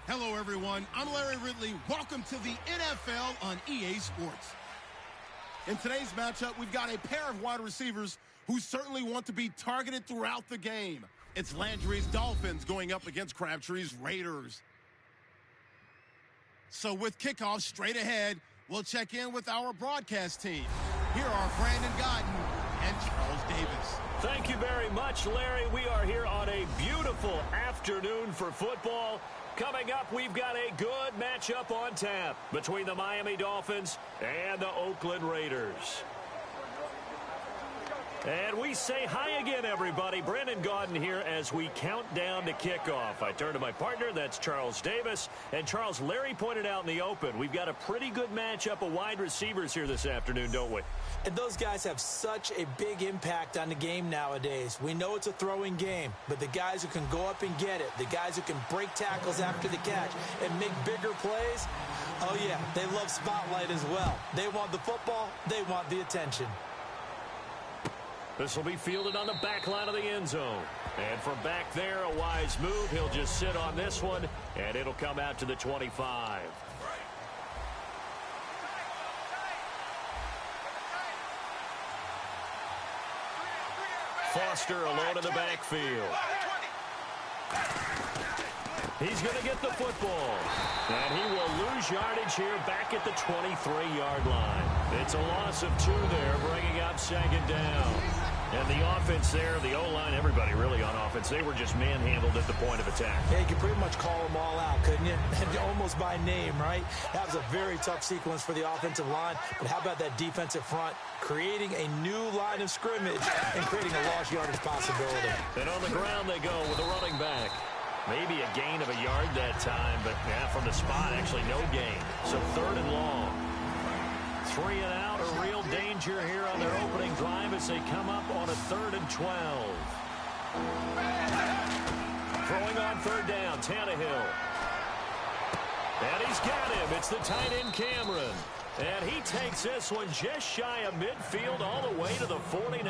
Hello, everyone. I'm Larry Ridley. Welcome to the NFL on EA Sports. In today's matchup, we've got a pair of wide receivers who certainly want to be targeted throughout the game. It's Landry's Dolphins going up against Crabtree's Raiders. So with kickoff straight ahead, we'll check in with our broadcast team. Here are Brandon Godden and Charles Davis. Thank you very much, Larry. We are here on a beautiful afternoon for football. Coming up, we've got a good matchup on tap between the Miami Dolphins and the Oakland Raiders. And we say hi again, everybody. Brandon Gaudin here as we count down to kickoff. I turn to my partner, that's Charles Davis. And Charles, Larry pointed out in the open, we've got a pretty good matchup of wide receivers here this afternoon, don't we? And those guys have such a big impact on the game nowadays. We know it's a throwing game, but the guys who can go up and get it, the guys who can break tackles after the catch and make bigger plays, oh yeah, they love spotlight as well. They want the football, they want the attention. This will be fielded on the back line of the end zone. And from back there, a wise move. He'll just sit on this one, and it'll come out to the 25. Foster alone in the backfield. He's going to get the football. And he will lose yardage here back at the 23-yard line. It's a loss of 2 there, bringing up second down. And the offense there, the O-line, everybody really on offense, they were just manhandled at the point of attack. Yeah, you could pretty much call them all out, couldn't you? Almost by name, right? That was a very tough sequence for the offensive line. But how about that defensive front creating a new line of scrimmage and creating a lost yardage possibility? And on the ground they go with a running back. Maybe a gain of a yard that time, but yeah, from the spot, actually no gain. So 3rd and long. 3 and out, a real danger here on their opening drive as they come up on a 3rd and 12. Throwing on 3rd down, Tannehill. And he's got him. It's the tight end, Cameron. And he takes this one just shy of midfield all the way to the 49.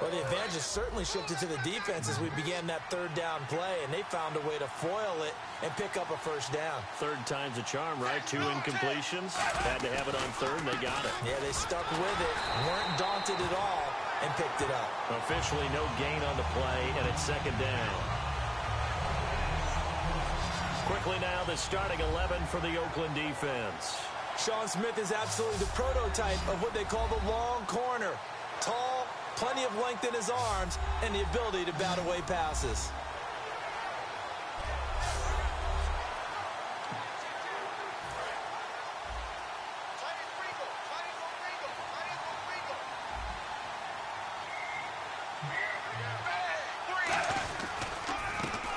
Well, the advantage has certainly shifted to the defense as we began that 3rd down play, and they found a way to foil it and pick up a 1st down. 3rd time's a charm, right? 2 incompletions. Had to have it on 3rd, and they got it. Yeah, they stuck with it, weren't daunted at all, and picked it up. Officially no gain on the play, and it's 2nd down. Quickly now, the starting 11 for the Oakland defense. Sean Smith is absolutely the prototype of what they call the long corner. Tall, plenty of length in his arms, and the ability to bat away passes.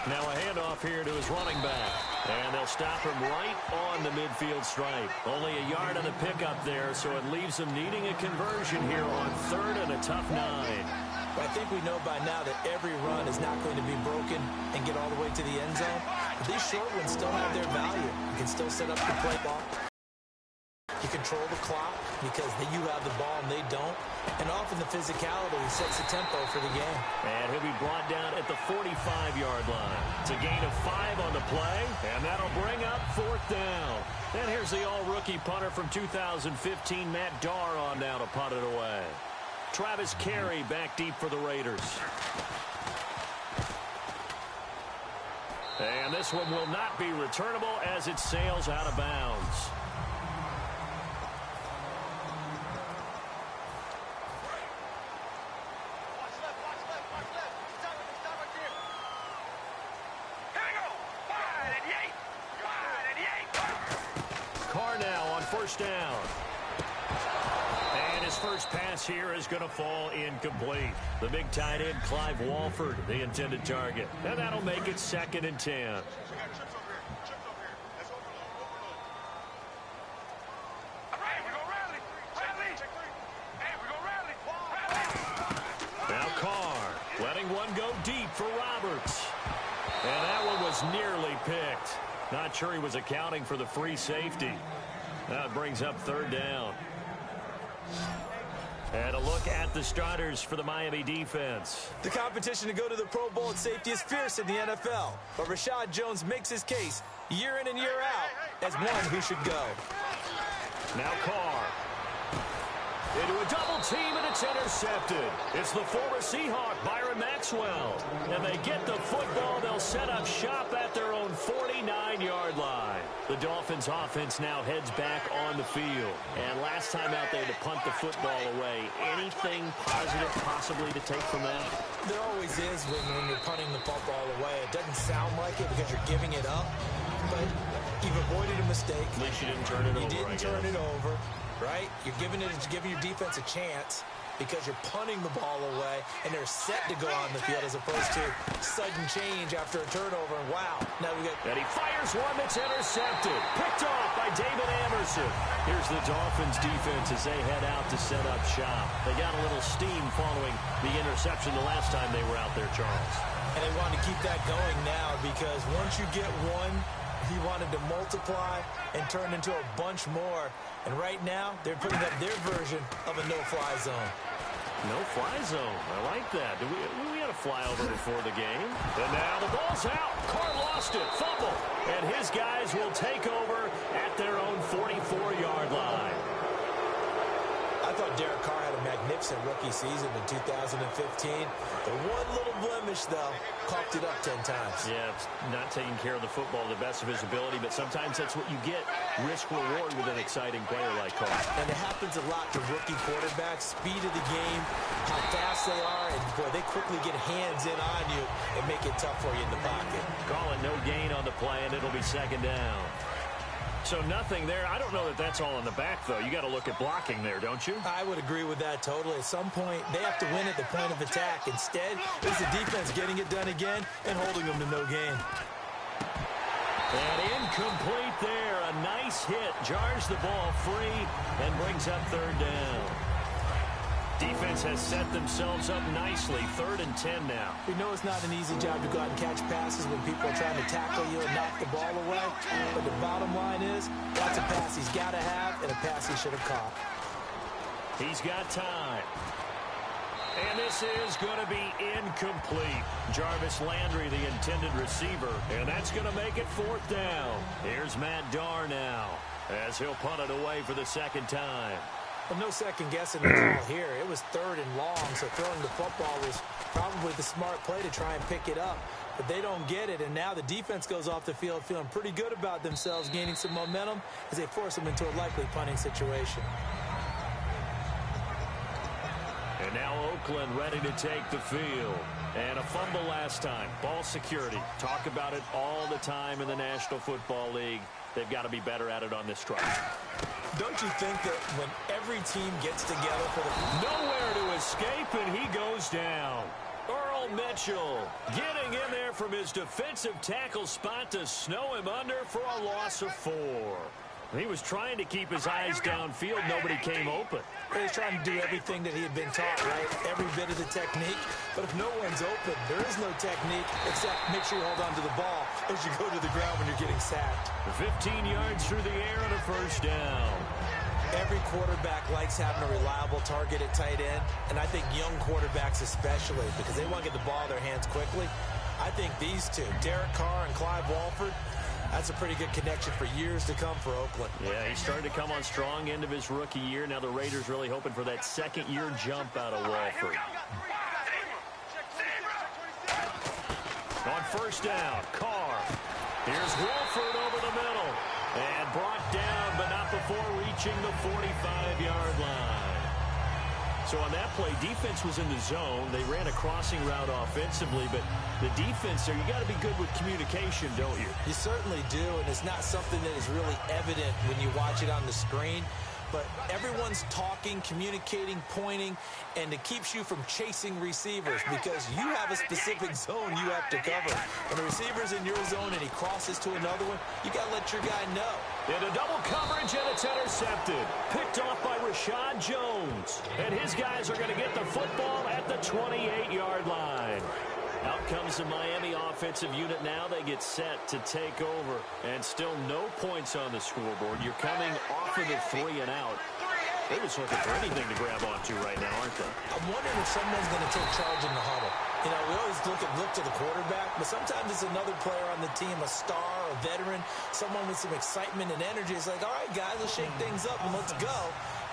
Now a handoff here to his running back. And they'll stop him right on the midfield stripe. Only a yard on the pickup there, so it leaves them needing a conversion here on 3rd and a tough 9. But I think we know by now that every run is not going to be broken and get all the way to the end zone. But these short ones still have their value. You can still set up the play ball. You control the clock because you have the ball and they don't. And often the physicality sets the tempo for the game. And he'll be brought down at the 45-yard line. It's a gain of 5 on the play, and that'll bring up 4th down. And here's the all-rookie punter from 2015, Matt Darr, on now to punt it away. Travis Carey back deep for the Raiders. And this one will not be returnable as it sails out of bounds. First down. And his first pass here is going to fall incomplete. The big tight end, Clive Walford, the intended target. And that'll make it 2nd and 10. Now Carr letting one go deep for Roberts. And that one was nearly picked. Not sure he was accounting for the free safety. That brings up 3rd down. And a look at the starters for the Miami defense. The competition to go to the Pro Bowl at safety is fierce in the NFL, but Rashad Jones makes his case year in and year out as one who should go. Now Carr. Into a double team, and it's intercepted. It's the former Seahawk, Byron Maxwell. And they get the football. They'll set up shop at their own 49-yard line. The Dolphins' offense now heads back on the field. And last time out there to punt the football away. Anything positive possibly to take from that? There always is when you're punting the football away. It doesn't sound like it because you're giving it up, but you've avoided a mistake. At least you didn't turn it over. You didn't turn it over. Right? You're giving your defense a chance because you're punting the ball away and they're set to go on the field as opposed to sudden change after a turnover. And wow, now we got... And he fires one that's intercepted. Picked off by David Amerson. Here's the Dolphins defense as they head out to set up shop. They got a little steam following the interception the last time they were out there, Charles. And they want to keep that going now because once you get one, he wanted to multiply and turn into a bunch more. And right now, they're putting up their version of a no-fly zone. No-fly zone. I like that. We had a flyover before the game. And now the ball's out. Carr lost it. Fumble. And his guys will take over at their own 44-yard line. I thought Derek Carr had a magnificent rookie season in 2015. The one little blemish, though, coughed it up 10 times. Yeah, not taking care of the football to the best of his ability, but sometimes that's what you get, risk-reward with an exciting player like Carr. And it happens a lot to rookie quarterbacks. Speed of the game, how fast they are, and, boy, they quickly get hands in on you and make it tough for you in the pocket. Call it no gain on the play, and it'll be second down. So nothing there. I don't know that that's all in the back, though. You got to look at blocking there, don't you? I would agree with that totally. At some point, they have to win at the point of attack. Instead, it's the defense getting it done again and holding them to no gain. And incomplete there. A nice hit. Jars the ball free and brings up third down. Defense has set themselves up nicely. 3rd and 10 now. We know it's not an easy job to go out and catch passes when people are trying to tackle you and knock the ball away. But the bottom line is, that's a pass he's got to have and a pass he should have caught. He's got time. And this is going to be incomplete. Jarvis Landry, the intended receiver. And that's going to make it 4th down. Here's Matt Darr now as he'll punt it away for the second time. Well, no second guessing the call here. It was 3rd and long, so throwing the football was probably the smart play to try and pick it up. But they don't get it, and now the defense goes off the field feeling pretty good about themselves, gaining some momentum as they force them into a likely punting situation. And now Oakland ready to take the field. And a fumble last time. Ball security. Talk about it all the time in the National Football League. They've got to be better at it on this drive. Don't you think that when every team gets together for the... Nowhere to escape, and he goes down. Earl Mitchell getting in there from his defensive tackle spot to snow him under for a loss of 4. He was trying to keep his eyes downfield. Nobody came open. He was trying to do everything that he had been taught, right? Every bit of the technique. But if no one's open, there is no technique except make sure you hold on to the ball as you go to the ground when you're getting sacked. 15 yards through the air and a first down. Every quarterback likes having a reliable target at tight end, and I think young quarterbacks especially, because they want to get the ball in their hands quickly. I think these two, Derek Carr and Clive Walford, that's a pretty good connection for years to come for Oakland. Yeah, he started to come on strong end of his rookie year. Now the Raiders really hoping for that second-year jump out of Walford. On first down, Carr. Here's Walford over the middle. And brought down, but not before reaching the 45-yard line. So on that play, defense was in the zone. They ran a crossing route offensively, but the defense there, you got to be good with communication, don't you? You certainly do, and it's not something that is really evident when you watch it on the screen. But everyone's talking, communicating, pointing, and it keeps you from chasing receivers because you have a specific zone you have to cover. When the receiver's in your zone and he crosses to another one, you got to let your guy know. Into double coverage, and it's intercepted. Picked off by Rashad Jones. And his guys are going to get the football at the 28-yard line. Out comes the Miami offensive unit now. They get set to take over. And still no points on the scoreboard. You're coming off of the 3 and out. They're just looking for anything to grab onto right now, aren't they? I'm wondering if someone's going to take charge in the huddle. You know, we always look to the quarterback, but sometimes it's another player on the team, a star, a veteran, someone with some excitement and energy. It's like, all right, guys, let's shake things up and let's go,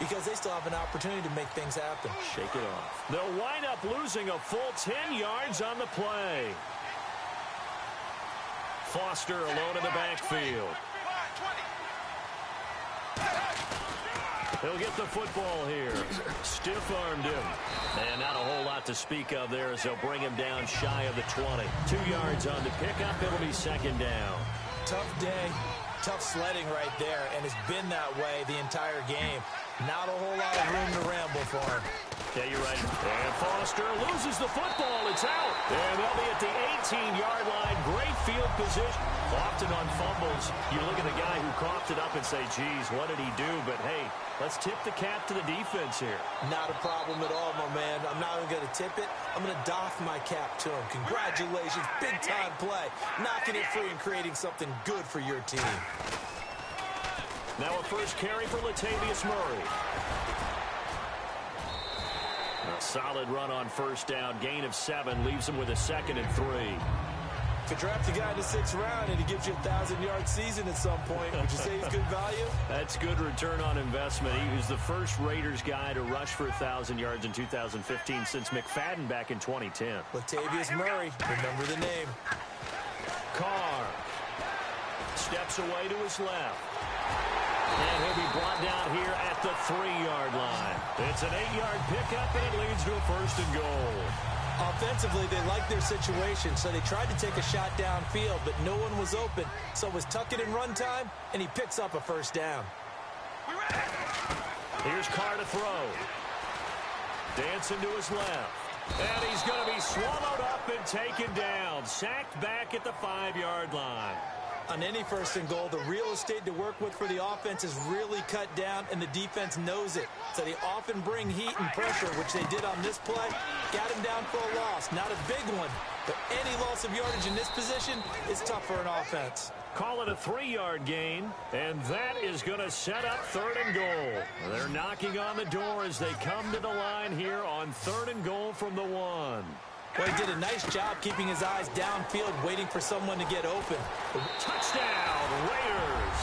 because they still have an opportunity to make things happen. Shake it off. They'll wind up losing a full 10 yards on the play. Foster alone in the backfield. He'll get the football here. Stiff-armed him. And not a whole lot to speak of there as they'll bring him down shy of the 20. 2 yards on the pickup. It'll be second down. Tough day, tough sledding right there, and it's been that way the entire game. Not a whole lot of room to ramble for him. Yeah, you're right. And Foster loses the football. It's out. And they'll be at the 18-yard line. Great field position. Often on fumbles, you look at the guy who coughed it up and say, geez, what did he do? But, hey, let's tip the cap to the defense here. Not a problem at all, my man. I'm not even going to tip it. I'm going to doff my cap to him. Congratulations. Big-time play. Knocking it free and creating something good for your team. Now a first carry for Latavius Murray. A solid run on first down. Gain of 7 leaves him with a 2nd and 3. If you draft a guy in the 6th round and he gives you a 1,000-yard season at some point, would you say he's good value? That's good return on investment. He was the first Raiders guy to rush for 1,000 yards in 2015 since McFadden back in 2010. Latavius Murray, remember the name. Carr steps away to his left. And he'll be brought down here at the 3-yard line. It's an 8-yard pickup, and it leads to a 1st and goal. Offensively, they liked their situation, so they tried to take a shot downfield, but no one was open. So it was tuck it in run time, and he picks up a 1st down. Here's Carr to throw. Dancing to his left. And he's going to be swallowed up and taken down. Sacked back at the 5-yard line. On any 1st and goal, the real estate to work with for the offense is really cut down, and the defense knows it. So they often bring heat and pressure, which they did on this play. Got him down for a loss. Not a big one, but any loss of yardage in this position is tough for an offense. Call it a 3-yard gain, and that is going to set up 3rd and goal. They're knocking on the door as they come to the line here on 3rd and goal from the 1. Well, he did a nice job keeping his eyes downfield, waiting for someone to get open. Touchdown, Raiders!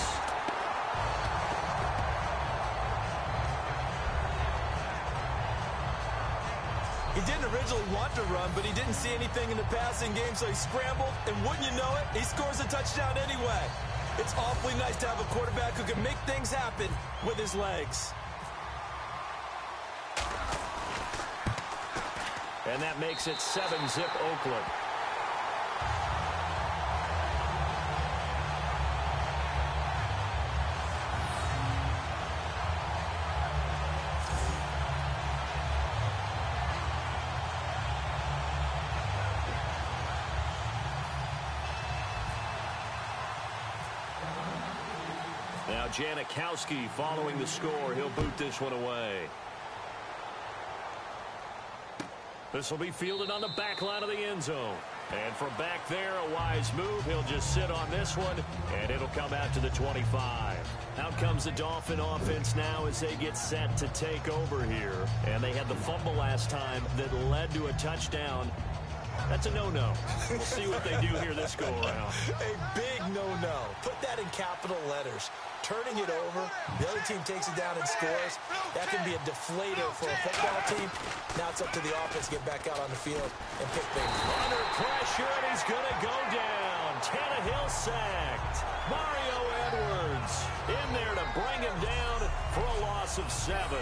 He didn't originally want to run, but he didn't see anything in the passing game, so he scrambled, and wouldn't you know it, he scores a touchdown anyway. It's awfully nice to have a quarterback who can make things happen with his legs. And that makes it 7-zip Oakland. Now Janikowski following the score. He'll boot this one away. This will be fielded on the back line of the end zone. And from back there, a wise move. He'll just sit on this one, and it'll come out to the 25. Out comes the Dolphin offense now as they get set to take over here. And they had the fumble last time that led to a touchdown. That's a no-no. We'll see what they do here this go-around. A big no-no. Put that in capital letters. Turning it over, the other team takes it down and scores. That can be a deflator for a football team. Now it's up to the offense to get back out on the field and pick things. Under pressure, and he's going to go down. Tannehill sacked. Mario Edwards in there to bring him down for a loss of 7.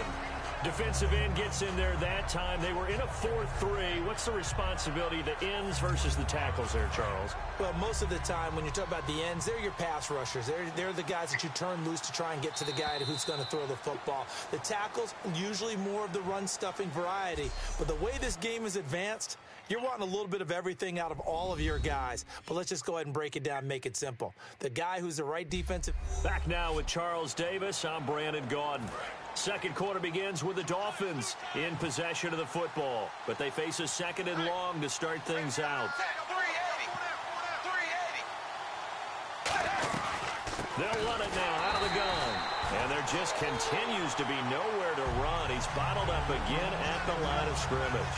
Defensive end gets in there that time. They were in a 4-3. What's the responsibility, the ends versus the tackles there, Charles? Well, most of the time when you talk about the ends, they're your pass rushers. They're the guys that you turn loose to try and get to the guy who's going to throw the football. The tackles, usually more of the run-stuffing variety. But the way this game is advanced, you're wanting a little bit of everything out of all of your guys. But let's just go ahead and break it down and make it simple. The guy who's the right defensive... Back now with Charles Davis. I'm Brandon Gaudin. Second quarter begins with the Dolphins in possession of the football. But they face a 2nd and long to start things out. They'll run it now out of the gun. And they're just continues to be nowhere to run. He's bottled up again at the line of scrimmage.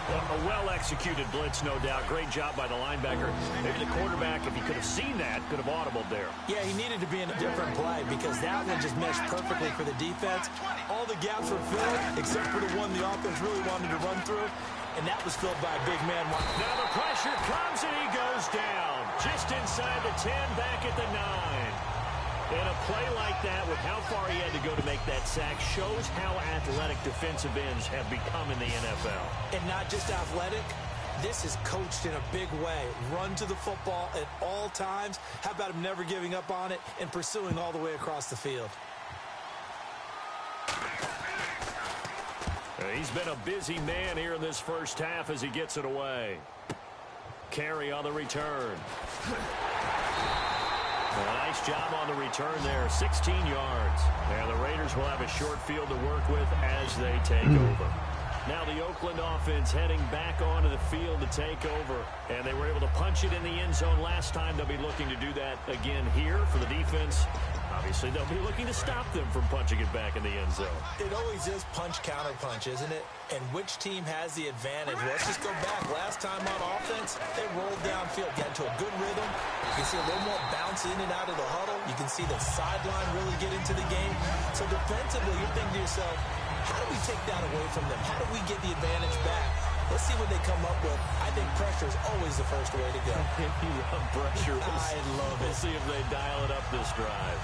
A well-executed blitz, no doubt. Great job by the linebacker. Maybe the quarterback, if he could have seen that, could have audibled there. Yeah, he needed to be in a different play because that one just meshed perfectly for the defense. All the gaps were filled except for the one the offense really wanted to run through, and that was filled by a big man. Now the pressure comes, and he goes down. Just inside the 10, back at the 9. And a play like that, with how far he had to go to make that sack, shows how athletic defensive ends have become in the NFL. And not just athletic, this is coached in a big way. Run to the football at all times. How about him never giving up on it and pursuing all the way across the field? He's been a busy man here in this first half as he gets it away. Carry on the return. Nice job on the return there, 16 yards. And the Raiders will have a short field to work with as they take over. Now the Oakland offense heading back onto the field to take over. And they were able to punch it in the end zone last time. They'll be looking to do that again here for the defense. Obviously, they'll be looking to stop them from punching it back in the end zone. It always is punch-counter-punch, isn't it? And which team has the advantage? Well, let's just go back. Last time on offense, they rolled downfield, got to a good rhythm. You can see a little more bounce in and out of the huddle. You can see the sideline really get into the game. So defensively, you're thinking to yourself, how do we take that away from them? How do we get the advantage back? Let's see what they come up with. I think pressure is always the first way to go. You love pressure. I love it. We'll see if they dial it up this drive.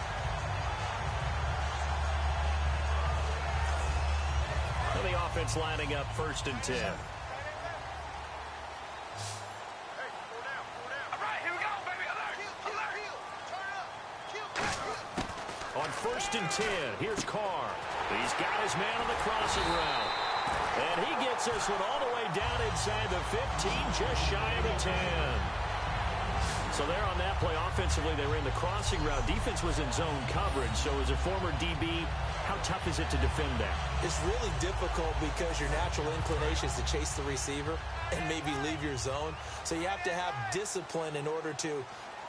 And the offense lining up 1st and 10. On 1st and 10, here's Carr. He's got his man on the crossing route. And he gets this one all the way down inside the 15, just shy of the 10. So there on that play, offensively, they ran the crossing route. Defense was in zone coverage. So as a former DB, how tough is it to defend that? It's really difficult because your natural inclination is to chase the receiver and maybe leave your zone. So you have to have discipline in order to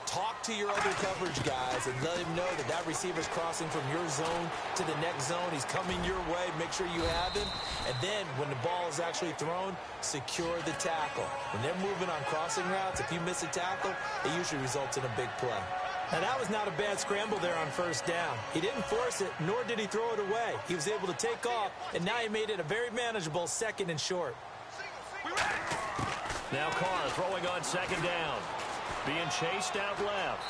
talk to your other coverage guys and let him know that that receiver's crossing from your zone to the next zone. He's coming your way. Make sure you have him. And then when the ball is actually thrown, secure the tackle. When they're moving on crossing routes, if you miss a tackle, it usually results in a big play. Now, that was not a bad scramble there on 1st down. He didn't force it, nor did he throw it away. He was able to take off, and now he made it a very manageable 2nd and short. Now Carr throwing on 2nd down. Being chased out left.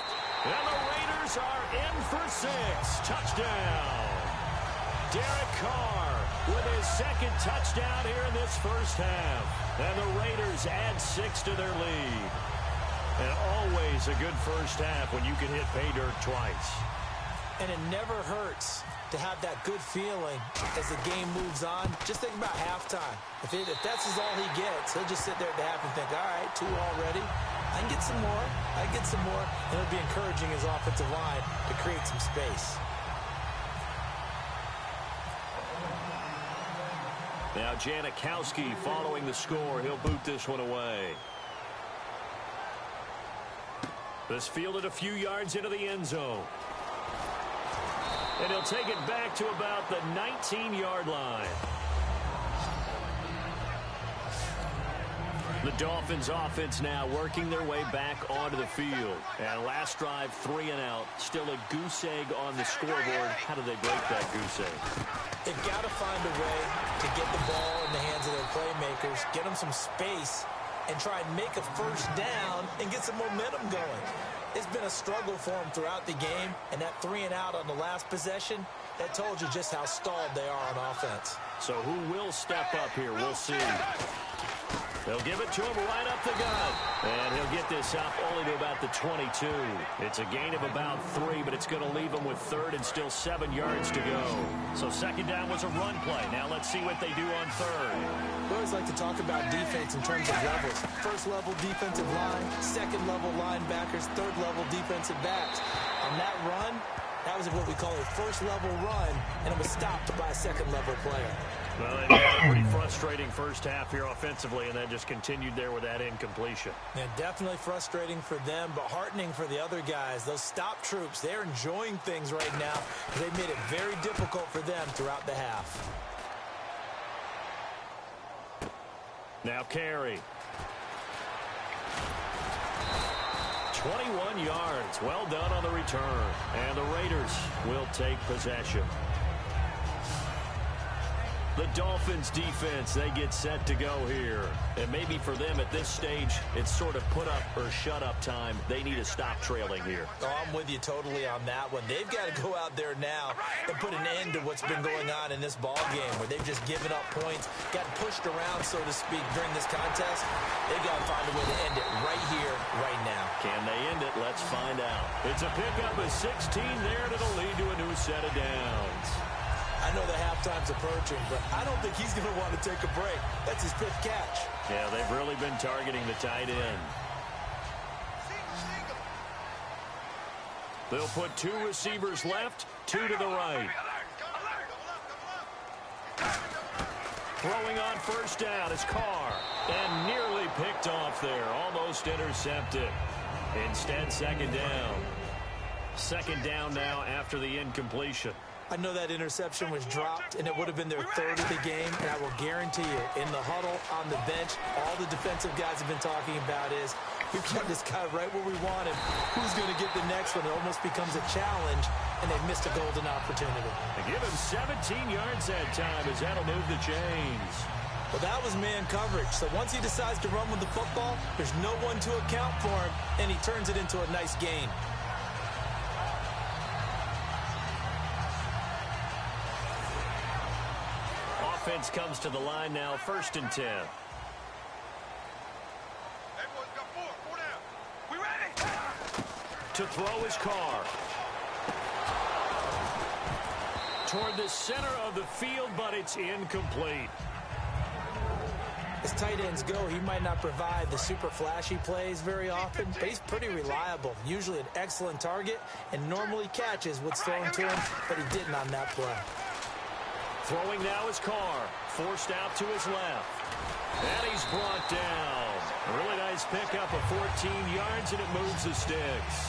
And the Raiders are in for 6. Touchdown. Derek Carr with his 2nd touchdown here in this first half. And the Raiders add 6 to their lead. And always a good first half when you can hit pay dirt twice. And it never hurts to have that good feeling as the game moves on. Just think about halftime. If that's all he gets, he'll just sit there at the half and think, all right, 2 already. I can get some more. I can get some more. And it'll be encouraging his offensive line to create some space. Now Janikowski following the score. He'll boot this one away. This fielded a few yards into the end zone. And he'll take it back to about the 19-yard line. The Dolphins offense now working their way back onto the field. And last drive, 3 and out. Still a goose egg on the scoreboard. How do they break that goose egg? They've got to find a way to get the ball in the hands of their playmakers, get them some space, and try and make a 1st down and get some momentum going. It's been a struggle for them throughout the game, and that 3 and out on the last possession, that told you just how stalled they are on offense. So who will step up here? We'll see. They'll give it to him right up the gut. And he'll get this up only to about the 22. It's a gain of about 3, but it's going to leave him with 3rd and still 7 yards to go. So 2nd down was a run play. Now let's see what they do on 3rd. We always like to talk about defense in terms of levels. 1st level defensive line, 2nd level linebackers, 3rd level defensive backs. On that run, that was what we call a 1st level run, and it was stopped by a 2nd level player. Well, they've had a pretty frustrating first half here offensively, and then just continued there with that incompletion. Yeah, definitely frustrating for them, but heartening for the other guys. Those stop troops, they're enjoying things right now. They made it very difficult for them throughout the half. Now carry. 21 yards. Well done on the return. And the Raiders will take possession. The Dolphins defense, they get set to go here. And maybe for them at this stage, it's sort of put up or shut up time. They need to stop trailing here. Oh, I'm with you totally on that one. They've got to go out there now and put an end to what's been going on in this ball game where they've just given up points, got pushed around, so to speak, during this contest. They've got to find a way to end it right here, right now. Can they end it? Let's find out. It's a pickup of 16 there that'll lead to a new set of downs. I know the halftime's approaching, but I don't think he's going to want to take a break. That's his 5th catch. Yeah, they've really been targeting the tight end. They'll put 2 receivers left, 2 to the right. Throwing on first down is Carr. And nearly picked off there. Almost intercepted. Instead, second down. Second down now after the incompletion. I know that interception was dropped, and it would have been their 3rd of the game, and I will guarantee you, in the huddle, on the bench, all the defensive guys have been talking about is, we've got this guy right where we want him. Who's going to get the next one? It almost becomes a challenge, and they've missed a golden opportunity. They give him 17 yards that time as that'll move the chains. Well, that was man coverage, so once he decides to run with the football, there's no one to account for him, and he turns it into a nice gain. Offense comes to the line now, 1st and 10. To throw his Carr. Toward the center of the field, but it's incomplete. As tight ends go, he might not provide the super flashy plays very often, but he's pretty reliable. Usually an excellent target, and normally catches what's thrown to him, but he didn't on that play. Throwing now is Carr. Forced out to his left. And he's brought down. A really nice pickup of 14 yards, and it moves the sticks.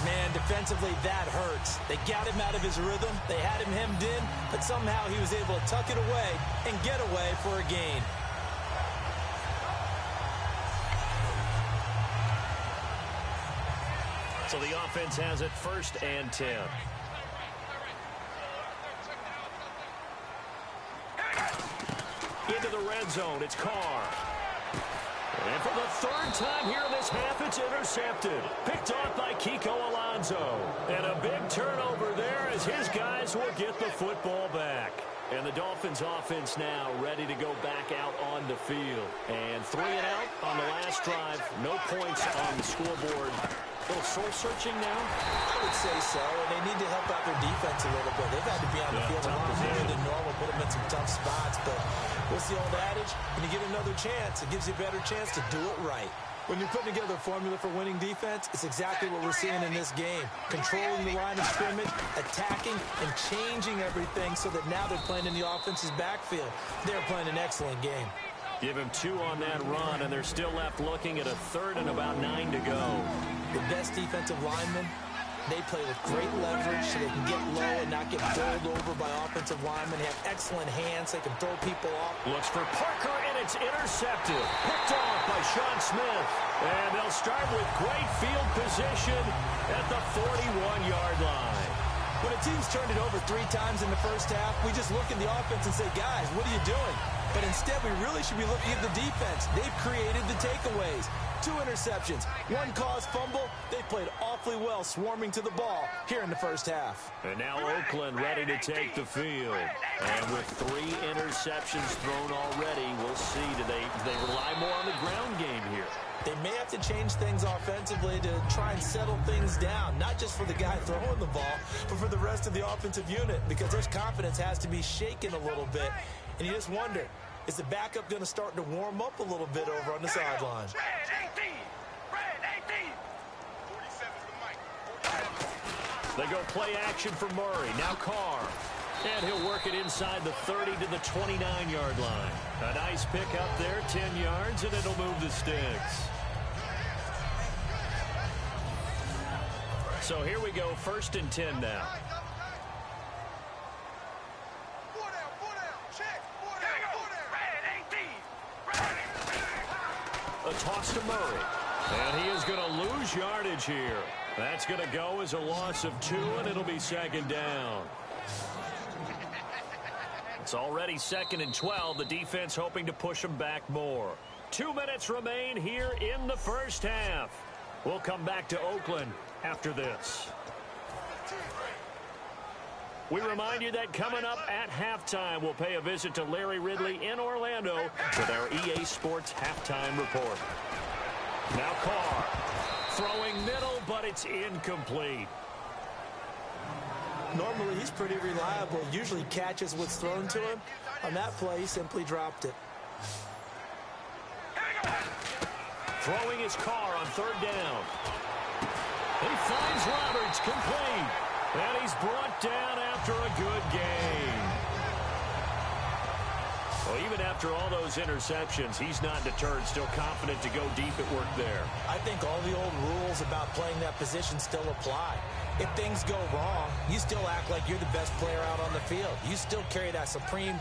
Man, defensively, that hurts. They got him out of his rhythm. They had him hemmed in, but somehow he was able to tuck it away and get away for a gain. So the offense has it 1st and 10. Into the red zone, it's Carr. And for the 3rd time here in this half, it's intercepted. Picked off by Kiko Alonso. And a big turnover there as his guys will get the football back. And the Dolphins offense now ready to go back out on the field. And 3 and out on the last drive. No points on the scoreboard. A little soul-searching now? I would say so, and they need to help out their defense a little bit. They've had to be on the field a lot more than normal, put them in some tough spots. But what's the old adage? When you get another chance, it gives you a better chance to do it right. When you're putting together a formula for winning defense, it's exactly what we're seeing in this game. Controlling the line of scrimmage, attacking, and changing everything so that now they're playing in the offense's backfield. They're playing an excellent game. Give him 2 on that run, and they're still left looking at a 3rd and about 9 to go. The best defensive linemen, they play with great leverage so they can get low and not get bowled over by offensive linemen. They have excellent hands. They can throw people off. Looks for Parker, and it's intercepted. Picked off by Sean Smith. And they'll start with great field position at the 41-yard line. When a team's turned it over 3 times in the first half, we just look at the offense and say, guys, what are you doing? But instead, we really should be looking at the defense. They've created the takeaways. 2 interceptions, 1 caused fumble. They played awfully well swarming to the ball here in the first half. And now Oakland ready to take the field. And with 3 interceptions thrown already, we'll see. Do they rely more on the ground game here? They may have to change things offensively to try and settle things down, not just for the guy throwing the ball, but for the rest of the offensive unit, because their confidence has to be shaken a little bit. And you just wonder, is the backup going to start to warm up a little bit over on the sideline? They go play action for Murray. Now Carr. And he'll work it inside the 30 to the 29-yard line. A nice pick up there, 10 yards, and it'll move the sticks. So here we go, 1st and 10 now. A toss to Murray. And he is going to lose yardage here. That's going to go as a loss of 2, and it'll be 2nd down. It's already 2nd and 12. The defense hoping to push them back more. 2 minutes remain here in the first half. We'll come back to Oakland after this. We remind you that coming up at halftime, we'll pay a visit to Larry Ridley in Orlando with our EA Sports Halftime Report. Now Carr throwing middle, but it's incomplete. Normally, he's pretty reliable. Usually catches what's thrown to him. On that play, he simply dropped it. Throwing his Carr on 3rd down. He finds Roberts complete. And he's brought down after a good game. Well, even after all those interceptions, he's not deterred, still confident to go deep at work there. I think all the old rules about playing that position still apply. If things go wrong, you still act like you're the best player out on the field. You still carry that supreme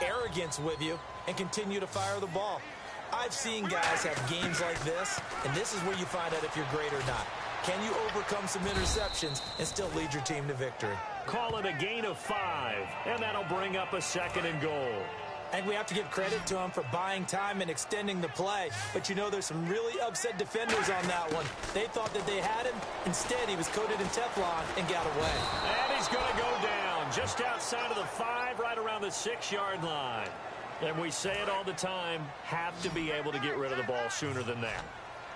arrogance with you and continue to fire the ball. I've seen guys have games like this, and this is where you find out if you're great or not. Can you overcome some interceptions and still lead your team to victory? Call it a gain of 5, and that'll bring up a 2nd and goal. And we have to give credit to him for buying time and extending the play. But you know there's some really upset defenders on that one. They thought that they had him. Instead, he was coated in Teflon and got away. And he's going to go down just outside of the 5, right around the 6-yard line. And we say it all the time, have to be able to get rid of the ball sooner than that.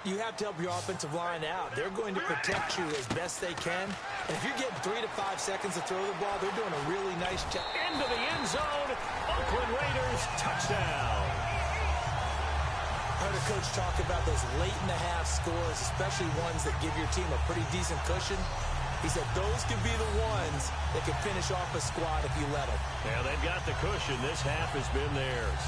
You have to help your offensive line out. They're going to protect you as best they can. And if you're getting 3 to 5 seconds to throw the ball, they're doing a really nice job. Into the end zone. Oakland Raiders touchdown. I heard a coach talk about those late-in-the-half scores, especially ones that give your team a pretty decent cushion. He said those could be the ones that can finish off a squad if you let them. Yeah, they've got the cushion. This half has been theirs.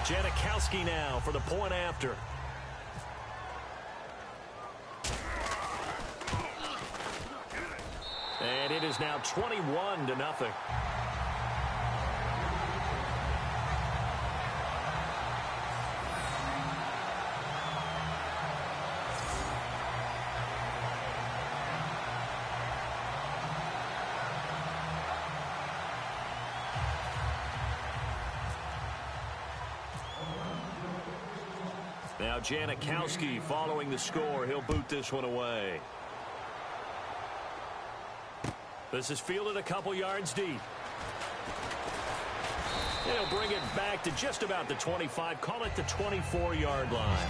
Janikowski now for the point after. And it is now 21-0. Now Janikowski following the score. He'll boot this one away. This is fielded a couple yards deep. He'll bring it back to just about the 25. Call it the 24-yard line.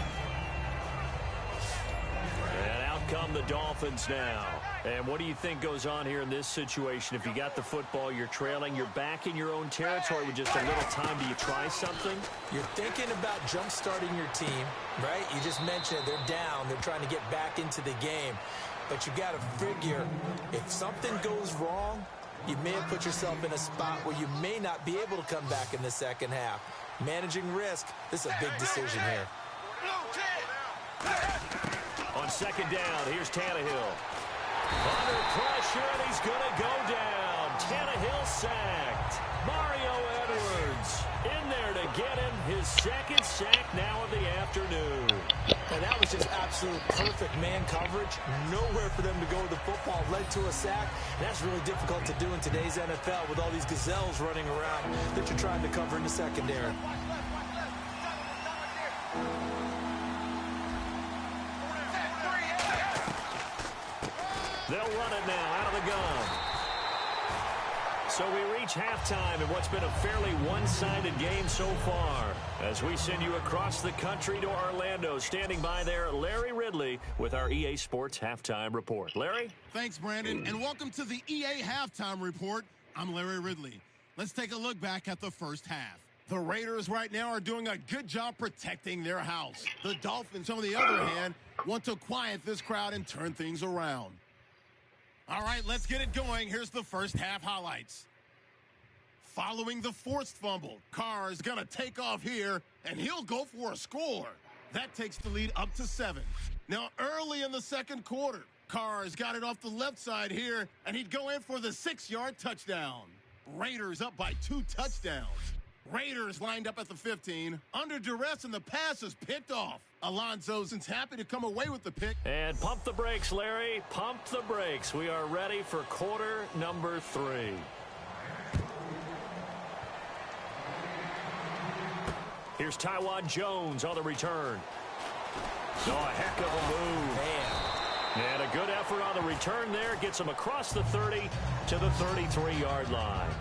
And out come the Dolphins now. And what do you think goes on here in this situation? If you got the football, you're trailing, you're back in your own territory with just a little time. Do you try something? You're thinking about jump-starting your team, right? You just mentioned it. They're down. They're trying to get back into the game. But you got to figure, if something goes wrong, you may have put yourself in a spot where you may not be able to come back in the second half. Managing risk, this is a big decision here. On 2nd down, here's Tannehill. Under pressure, and he's going to go down. Tannehill sacked. Mario Edwards in there to get him his 2nd sack now of the afternoon. And that was just absolute perfect man coverage. Nowhere for them to go with the football. Led to a sack. And that's really difficult to do in today's NFL with all these gazelles running around that you're trying to cover in the secondary. They'll run it now out of the gun. So we reach halftime in what's been a fairly one-sided game so far. As we send you across the country to Orlando, standing by there, Larry Ridley with our EA Sports Halftime Report. Larry? Thanks, Brandon, and welcome to the EA Halftime Report. I'm Larry Ridley. Let's take a look back at the first half. The Raiders right now are doing a good job protecting their house. The Dolphins, on the other hand, want to quiet this crowd and turn things around. All right, let's get it going. Here's the first half highlights. Following the forced fumble, Carr is going to take off here, and he'll go for a score. That takes the lead up to 7. Now, early in the second quarter, Carr has got it off the left side here, and he'd go in for the 6-yard touchdown. Raiders up by 2 touchdowns. Raiders lined up at the 15. Under duress, and the pass is picked off. Alonso's happy to come away with the pick. And pump the brakes, Larry. Pump the brakes. We are ready for quarter number 3. Here's Taiwan Jones on the return. Oh, a heck of a move. Man. And a good effort on the return there. Gets him across the 30 to the 33-yard line.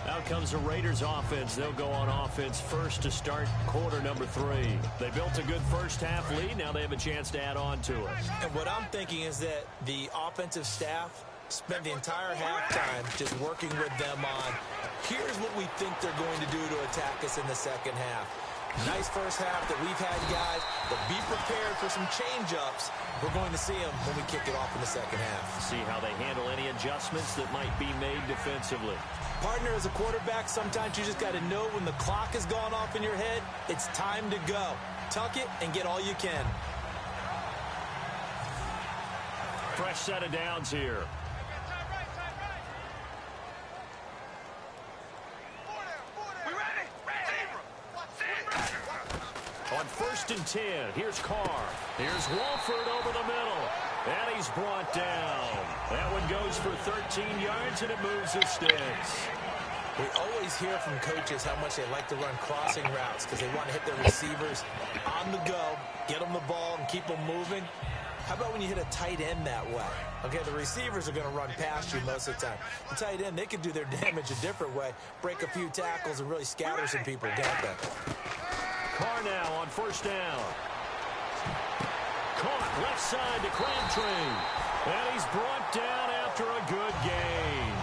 Out comes the Raiders offense. They'll go on offense first to start quarter number 3. They built a good first half lead. Now they have a chance to add on to it. And what I'm thinking is that the offensive staff spent the entire halftime just working with them on, here's what we think they're going to do to attack us in the second half. Nice first half that we've had, guys, but be prepared for some change-ups. We're going to see them when we kick it off in the second half. See how they handle any adjustments that might be made defensively. Partner, as a quarterback, sometimes you just got to know when the clock has gone off in your head, it's time to go. Tuck it and get all you can. Fresh set of downs here. On 1st and 10, here's Carr. Here's Wolford over the middle. And he's brought down. That one goes for 13 yards, and it moves his sticks. We always hear from coaches how much they like to run crossing routes because they want to hit their receivers on the go, get them the ball, and keep them moving. How about when you hit a tight end that way? Okay, the receivers are going to run past you most of the time. The tight end, they can do their damage a different way, break a few tackles, and really scatter some people, can't they? Carr now on 1st down. Caught left side to Crabtree. And he's brought down after a good gain.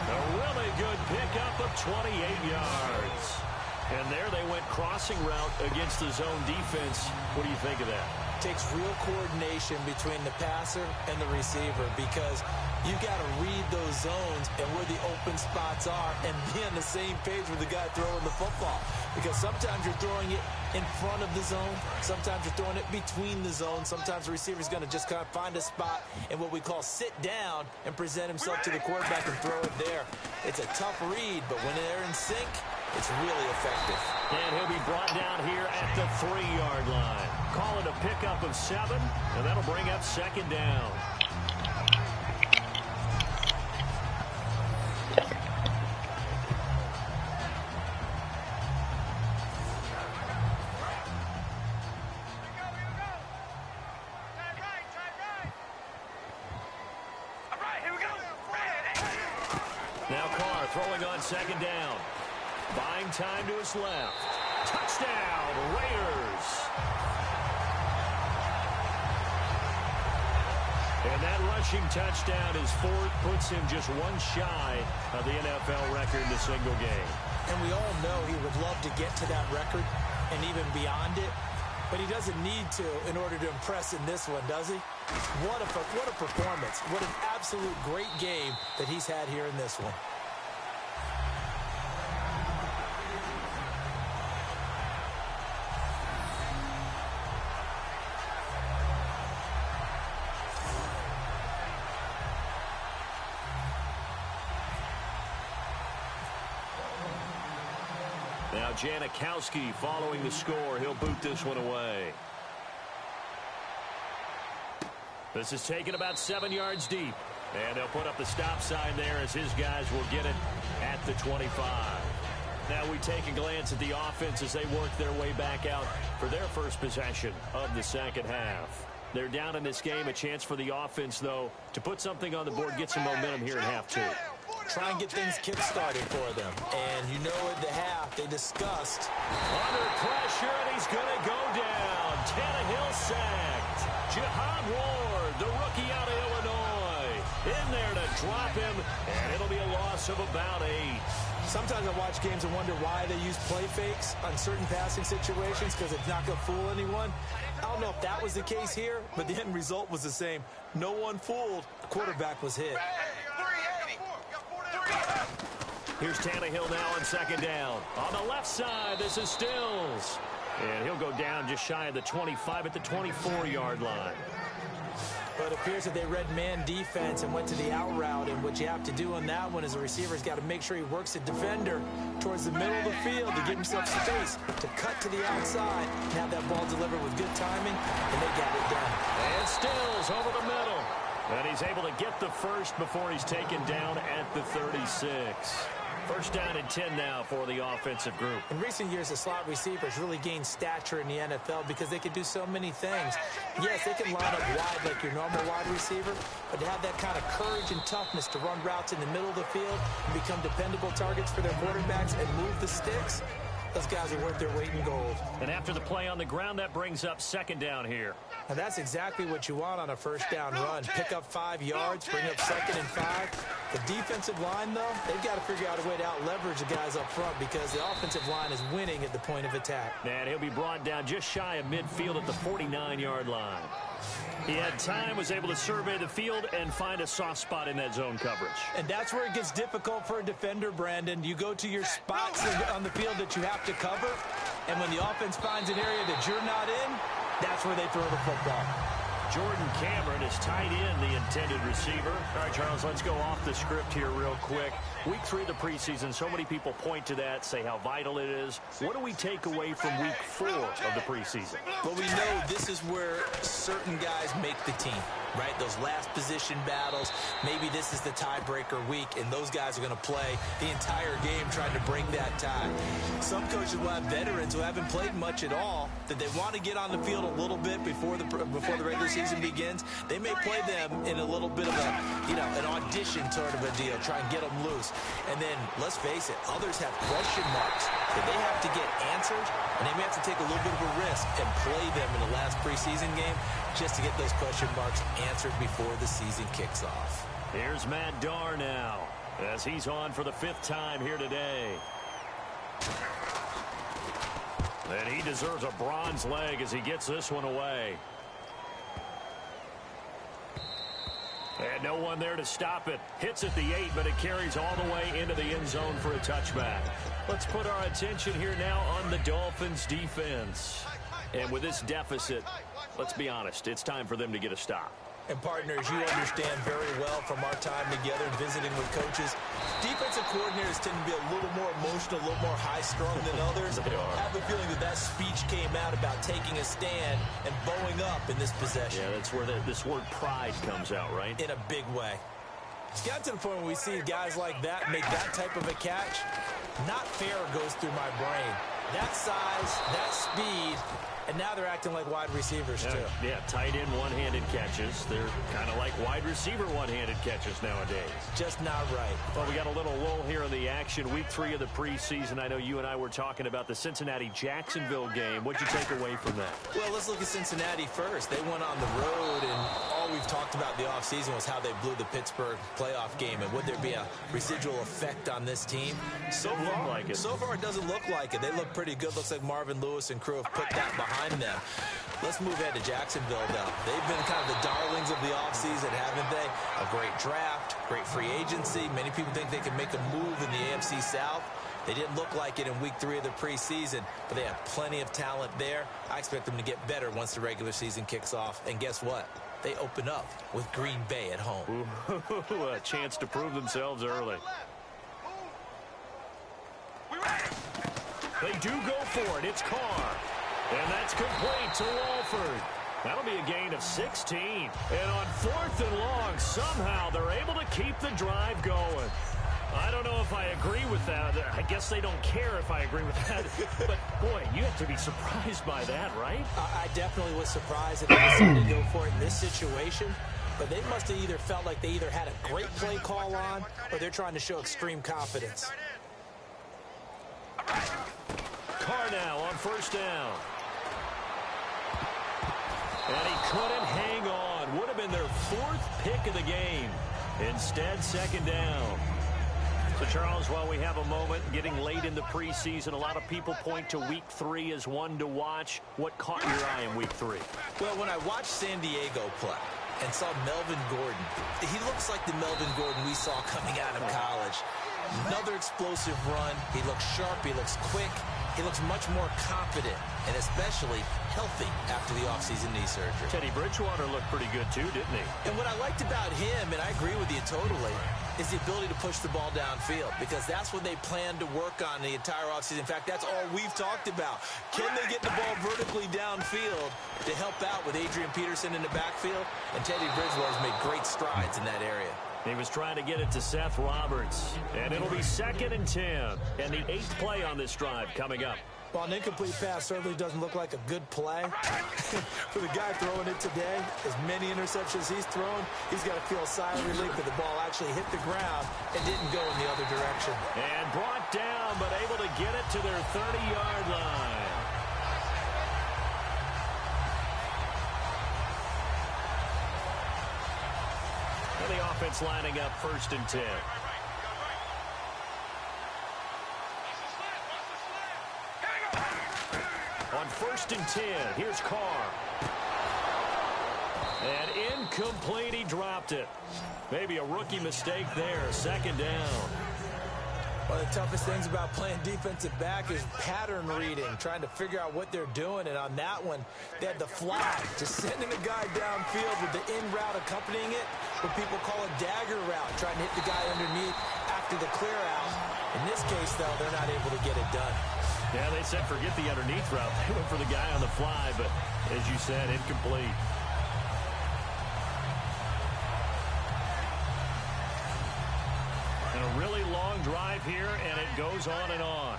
A really good pickup of 28 yards. And there they went crossing route against the zone defense. What do you think of that? Takes real coordination between the passer and the receiver because you've got to read those zones and where the open spots are and be on the same page with the guy throwing the football. Because sometimes you're throwing it in front of the zone. Sometimes you're throwing it between the zones. Sometimes the receiver's going to just kind of find a spot and what we call sit down and present himself to the quarterback and throw it there. It's a tough read, but when they're in sync, it's really effective. And he'll be brought down here at the 3-yard line. Call it a pickup of 7, and that'll bring up 2nd down. Now Carr throwing on 2nd down. Buying time to his left. Touchdown, Raiders. And that rushing touchdown is 4th, puts him just one shy of the NFL record in a single game. And we all know he would love to get to that record and even beyond it, but he doesn't need to in order to impress in this one, does he? What a performance. What an absolute great game that he's had here in this one. Now Janikowski following the score. He'll boot this one away. This is taken about 7 yards deep. And they'll put up the stop sign there as his guys will get it at the 25. Now we take a glance at the offense as they work their way back out for their first possession of the second half. They're down in this game. A chance for the offense, though, to put something on the board, get some momentum here in half 2. Try and get things kick-started for them. And you know at the half, they discussed. Under pressure, and he's going to go down. Tannehill sacked. Jihad Ward, the rookie out of Illinois. in there to drop him, and it'll be a loss of about 8. Sometimes I watch games and wonder why they use play fakes on certain passing situations, because it's not going to fool anyone. I don't know if that was the case here, but the end result was the same. No one fooled. The quarterback was hit. Here's Tannehill now on second down. On the left side, this is Stills. And he'll go down just shy of the 25 at the 24-yard line. But it appears that they read man defense and went to the out route. And what you have to do on that one is a receiver's got to make sure he works the defender towards the middle of the field to give himself space to cut to the outside and have that ball delivered with good timing, and they got it done. And Stills over the middle. And he's able to get the first before he's taken down at the 36. First down and 10 now for the offensive group. In recent years, the slot receivers really gained stature in the NFL because they can do so many things. Yes, they can line up wide like your normal wide receiver, but to have that kind of courage and toughness to run routes in the middle of the field and become dependable targets for their quarterbacks and move the sticks, those guys are worth their weight in gold. And after the play on the ground, that brings up second down here. And that's exactly what you want on a first down run. Pick up 5 yards, bring up 2nd and 5. The defensive line, though, they've got to figure out a way to out-leverage the guys up front because the offensive line is winning at the point of attack. And he'll be brought down just shy of midfield at the 49-yard line. He had time, was able to survey the field and find a soft spot in that zone coverage. And that's where it gets difficult for a defender, Brandon. You go to your spots on the field that you have to cover, and when the offense finds an area that you're not in, that's where they throw the football. Jordan Cameron is tied in, the intended receiver. All right, Charles, let's go off the script here real quick. Week 3 of the preseason, so many people point to that, say how vital it is. What do we take away from week 4 of the preseason? Well, we know this is where certain guys make the team, right? Those last position battles. Maybe this is the tiebreaker week, and those guys are going to play the entire game trying to break that tie. Some coaches will have veterans who haven't played much at all, that they want to get on the field a little bit before the regular season begins. They may play them in a little bit of an audition sort of a deal, try and get them loose. And then, let's face it, others have question marks that they have to get answered, and they may have to take a little bit of a risk and play them in the last preseason game just to get those question marks answered before the season kicks off. Here's Matt Darr now, as he's on for the 5th time here today. And he deserves a bronze leg as he gets this one away. And no one there to stop it. Hits at the 8, but it carries all the way into the end zone for a touchback. Let's put our attention here now on the Dolphins' defense. And with this deficit, let's be honest, it's time for them to get a stop. And partners, you understand very well from our time together and visiting with coaches, defensive coordinators tend to be a little more emotional, a little more high-strung than others. They are. I have a feeling that speech came out about taking a stand and bowing up in this possession. Yeah, that's where this word pride comes out, right? In a big way. It's got to the point where we see guys like that make that type of a catch. Not fair goes through my brain. That size, that speed, and now they're acting like wide receivers, too. Yeah, tight end one-handed catches. They're kind of like wide receiver one-handed catches nowadays. Just not right. Well, we got a little lull here in the action. Week 3 of the preseason. I know you and I were talking about the Cincinnati-Jacksonville game. What'd you take away from that? Well, let's look at Cincinnati first. They went on the road, and all we've talked about the offseason was how they blew the Pittsburgh playoff game, and would there be a residual effect on this team? So far, it doesn't look like it. They look pretty good. Looks like Marvin Lewis and crew have put that behind them. Let's move ahead to Jacksonville, though. They've been kind of the darlings of the offseason, haven't they? A great draft, great free agency. Many people think they can make a move in the AFC South. They didn't look like it in week 3 of the preseason, but they have plenty of talent there. I expect them to get better once the regular season kicks off. And guess what? They open up with Green Bay at home. Ooh, a chance to prove themselves early. They do go for it. It's Carr. And that's complete to Walford. That'll be a gain of 16. And on 4th and long, somehow they're able to keep the drive going. I don't know if I agree with that. I guess they don't care if I agree with that. But, boy, you have to be surprised by that, right? I definitely was surprised that they decided to go for it in this situation. But they must have either felt like they either had a great play call on or they're trying to show extreme confidence. Carr now on 1st down. And he couldn't hang on. Would have been their 4th pick of the game. Instead, second down. So, Charles, while we have a moment, getting late in the preseason, a lot of people point to Week 3 as one to watch. What caught your eye in Week 3? Well, when I watched San Diego play and saw Melvin Gordon, he looks like the Melvin Gordon we saw coming out of college. Another explosive run. He looks sharp. He looks quick. He looks much more confident and especially healthy after the offseason knee surgery. Teddy Bridgewater looked pretty good, too, didn't he? And what I liked about him, and I agree with you totally, is the ability to push the ball downfield, because that's what they plan to work on the entire offseason. In fact, that's all we've talked about. Can they get the ball vertically downfield to help out with Adrian Peterson in the backfield? And Teddy Bridgewater's made great strides in that area. He was trying to get it to Seth Roberts. And it'll be 2nd and 10. And the 8th play on this drive coming up. Well, an incomplete pass certainly doesn't look like a good play. For the guy throwing it today, as many interceptions he's thrown, he's got to feel a sigh of relief that the ball actually hit the ground and didn't go in the other direction. And brought down, but able to get it to their 30-yard line. And the offense lining up 1st and 10. On 1st and 10, here's Carr. And incomplete, he dropped it. Maybe a rookie mistake there, 2nd down. One of the toughest things about playing defensive back is pattern reading, trying to figure out what they're doing. And on that one, they had the fly, just sending a guy downfield with the in route accompanying it, what people call a dagger route, trying to hit the guy underneath after the clear out. In this case, though, they're not able to get it done. Yeah, they said forget the underneath route. They went for the guy on the fly, but as you said, incomplete. And a really long drive here, and it goes on and on.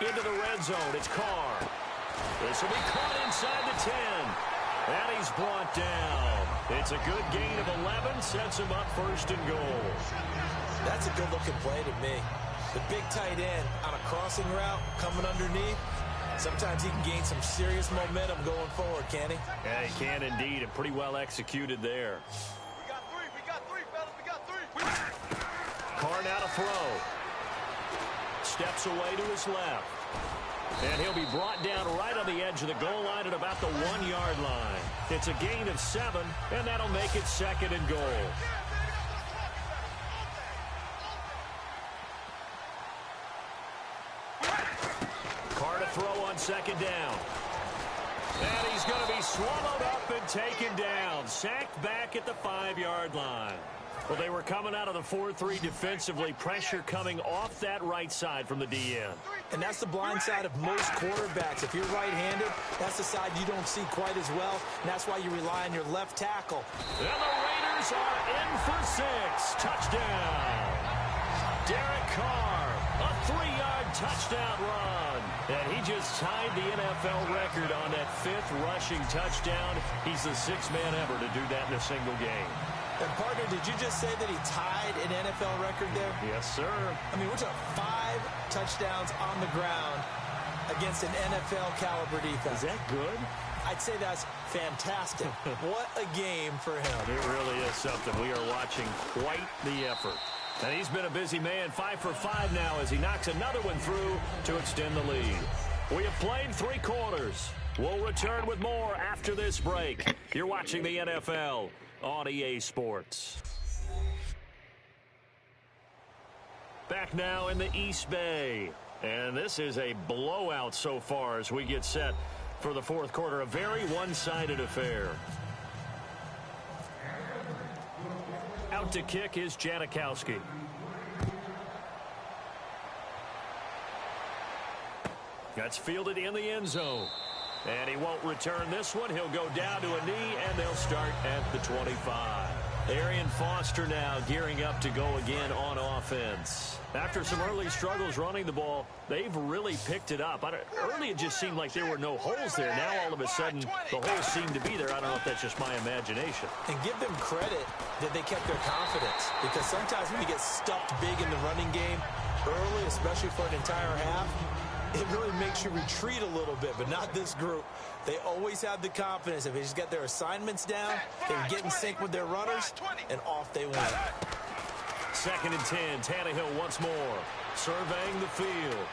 Into the red zone, it's Carr. This will be caught inside the 10. And he's brought down. It's a good gain of 11, sets him up 1st and goal. That's a good-looking play to me. The big tight end on a crossing route coming underneath. Sometimes he can gain some serious momentum going forward, can he? Yeah, he can indeed, and pretty well executed there. We got three, fellas, we got three. Carr now to throw. Steps away to his left. And he'll be brought down right on the edge of the goal line at about the 1-yard line. It's a gain of 7, and that'll make it 2nd and goal. Carr to throw on 2nd down. And he's going to be swallowed up and taken down. Sacked back at the 5-yard line. Well, they were coming out of the 4-3 defensively. Pressure coming off that right side from the DN. And that's the blind side of most quarterbacks. If you're right-handed, that's the side you don't see quite as well. And that's why you rely on your left tackle. And the Raiders are in for 6. Touchdown. Derek Carr, a 3-yard touchdown run. And he just tied the NFL record on that 5th rushing touchdown. He's the 6th man ever to do that in a single game. And, partner, did you just say that he tied an NFL record there? Yes, sir. I mean, we're talking 5 touchdowns on the ground against an NFL-caliber defense. Is that good? I'd say that's fantastic. What a game for him. It really is something. We are watching quite the effort. And he's been a busy man, 5 for 5 now as he knocks another one through to extend the lead. We have played 3 quarters. We'll return with more after this break. You're watching the NFL on EA Sports. Back now in the East Bay. And this is a blowout so far as we get set for the 4th quarter. A very one-sided affair. Out to kick is Janikowski. That's fielded in the end zone. And he won't return this one. He'll go down to a knee, and they'll start at the 25. Arian Foster now gearing up to go again on offense. After some early struggles running the ball, they've really picked it up. Early it just seemed like there were no holes there. Now all of a sudden the holes seem to be there. I don't know if that's just my imagination. And give them credit that they kept their confidence, because sometimes when you get stuffed big in the running game early, especially for an entire half, it really makes you retreat a little bit, but not this group. They always have the confidence. If they just get their assignments down, they get in sync with their runners, and off they went. 2nd and 10. Tannehill once more. Surveying the field.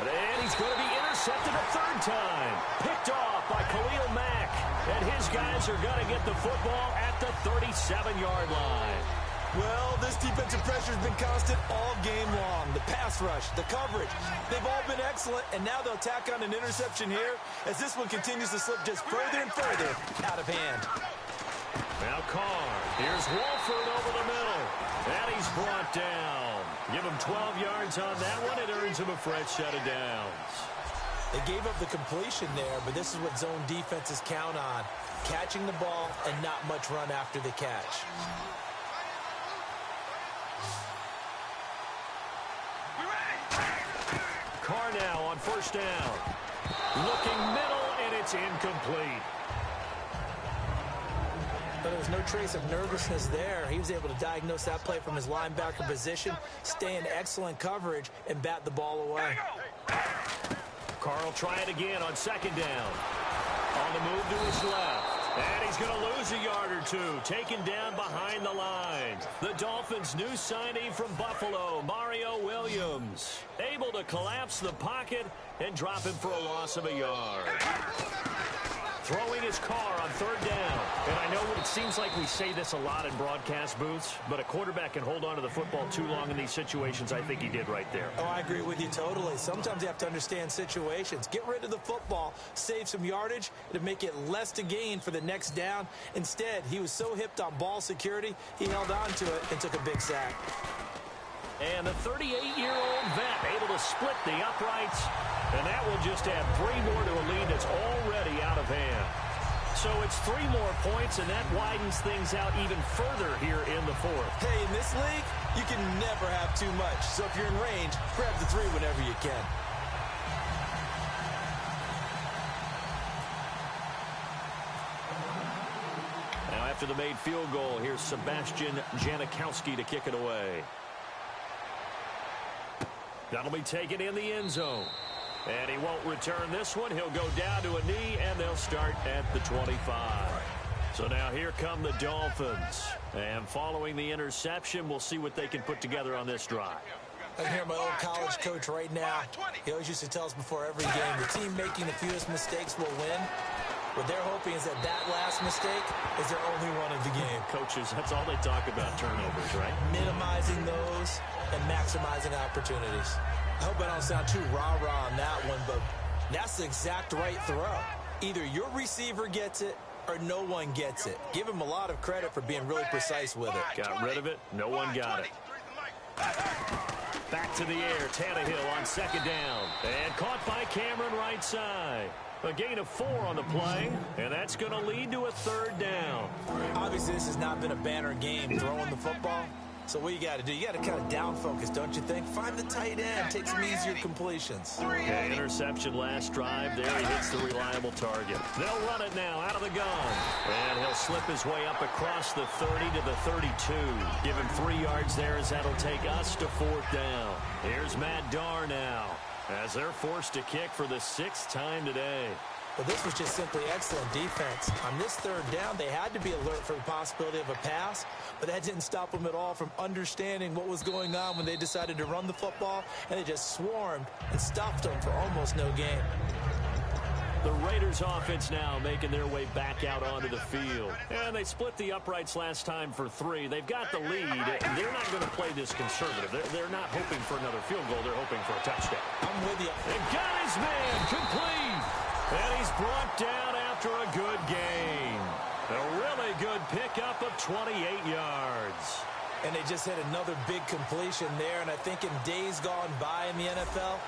And he's going to be intercepted a 3rd time. Picked off by Khalil Mack. And his guys are going to get the football at the 37-yard line. Well, this defensive pressure has been constant all game long. The pass rush, the coverage, they've all been excellent, and now they'll tack on an interception here as this one continues to slip just further and further out of hand. Now Carr. Here's Wolford over the middle. And he's brought down. Give him 12 yards on that one. It earns him a fresh set of downs. They gave up the completion there, but this is what zone defenses count on. Catching the ball and not much run after the catch. Carr now on 1st down. Looking middle, and it's incomplete. But there was no trace of nervousness there. He was able to diagnose that play from his linebacker position, stay in excellent coverage, and bat the ball away. Carr will try it again on 2nd down. On the move to his left. And he's going to lose a yard or two. Taken down behind the line. The Dolphins' new signee from Buffalo, Mario Williams. Able to collapse the pocket and drop him for a loss of a yard. Throwing his Carr on 3rd down. And I know it seems like we say this a lot in broadcast booths, but a quarterback can hold on to the football too long in these situations. I think he did right there. Oh, I agree with you totally. Sometimes you have to understand situations. Get rid of the football, save some yardage to make it less to gain for the next down. Instead, he was so hipped on ball security, he held on to it and took a big sack. And the 38-year-old vet able to split the uprights. And that will just add 3 more to a lead that's already out of hand. So it's 3 more points, and that widens things out even further here in the 4th. Hey, in this league, you can never have too much. So if you're in range, grab the 3 whenever you can. Now after the made field goal, here's Sebastian Janikowski to kick it away. That'll be taken in the end zone. And he won't return this one. He'll go down to a knee, and they'll start at the 25. So now here come the Dolphins. And following the interception, we'll see what they can put together on this drive. I can hear my old college coach right now. He always used to tell us before every game, the team making the fewest mistakes will win. What they're hoping is that that last mistake is their only one of the game. Coaches, that's all they talk about, turnovers, right? Minimizing those and maximizing opportunities. I hope I don't sound too rah-rah on that one, but that's the exact right throw. Either your receiver gets it or no one gets it. Give him a lot of credit for being really precise with it. Got rid of it. No one got it. Back to the air. Tannehill on 2nd down. And caught by Cameron right side. A gain of 4 on the play, and that's going to lead to a 3rd down. Obviously, this has not been a banner game throwing the football. So what you got to do, you got to kind of down focus, don't you think? Find the tight end, take some easier completions. Yeah, interception last drive. There he hits the reliable target. They'll run it now out of the gun. And he'll slip his way up across the 30 to the 32. Give him 3 yards there as that'll take us to 4th down. Here's Matt Darr now as they're forced to kick for the 6th time today. But this was just simply excellent defense. On this 3rd down, they had to be alert for the possibility of a pass, but that didn't stop them at all from understanding what was going on when they decided to run the football, and they just swarmed and stopped them for almost no gain. The Raiders offense now making their way back out onto the field. And they split the uprights last time for 3. They've got the lead. They're not going to play this conservative. They're not hoping for another field goal. They're hoping for a touchdown. I'm with you. And got his man complete. And he's brought down after a good gain. A really good pickup of 28 yards. And they just hit another big completion there. And I think in days gone by in the NFL,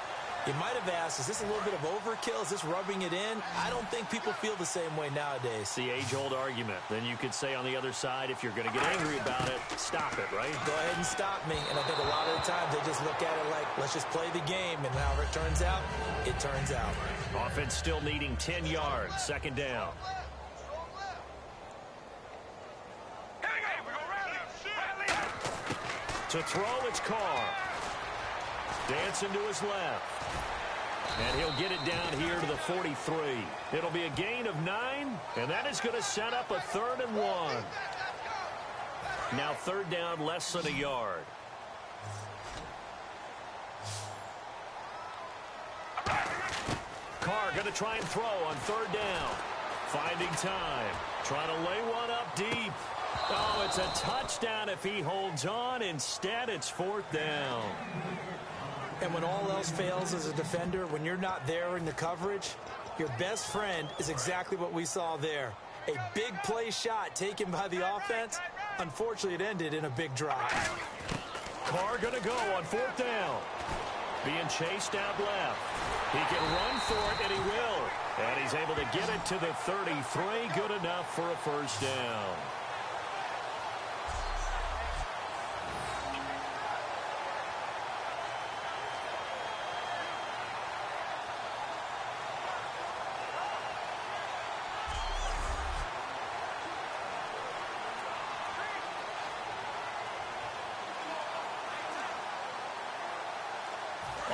you might have asked, is this a little bit of overkill? Is this rubbing it in? I don't think people feel the same way nowadays. The age-old argument. Then you could say on the other side, if you're going to get angry about it, stop it, right? Go ahead and stop me. And I think a lot of the times they just look at it like, let's just play the game. And however it turns out, it turns out. Offense still needing 10 yards. 2nd down. To throw, it's Carr. Dancing to his left. And he'll get it down here to the 43. It'll be a gain of 9, and that is going to set up a 3rd and 1. Now 3rd down, less than a yard. Carr going to try and throw on 3rd down. Finding time. Trying to lay one up deep. Oh, it's a touchdown if he holds on. Instead, it's 4th down. And when all else fails as a defender, when you're not there in the coverage, your best friend is exactly what we saw there. A big play shot taken by the offense. Unfortunately, it ended in a big drop. Carr going to go on 4th down. Being chased out left. He can run for it, and he will. And he's able to get it to the 33. Good enough for a 1st down.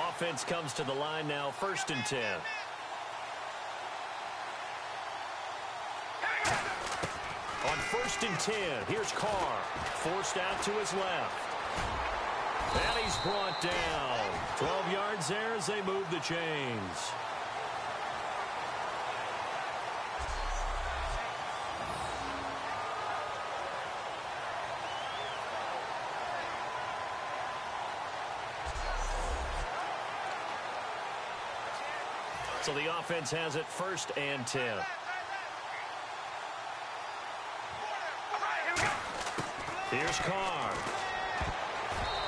Offense comes to the line now, 1st and 10. On 1st and 10, here's Carr. Forced out to his left. And he's brought down. 12 yards there as they move the chains. So the offense has it 1st and 10. Here's Carr.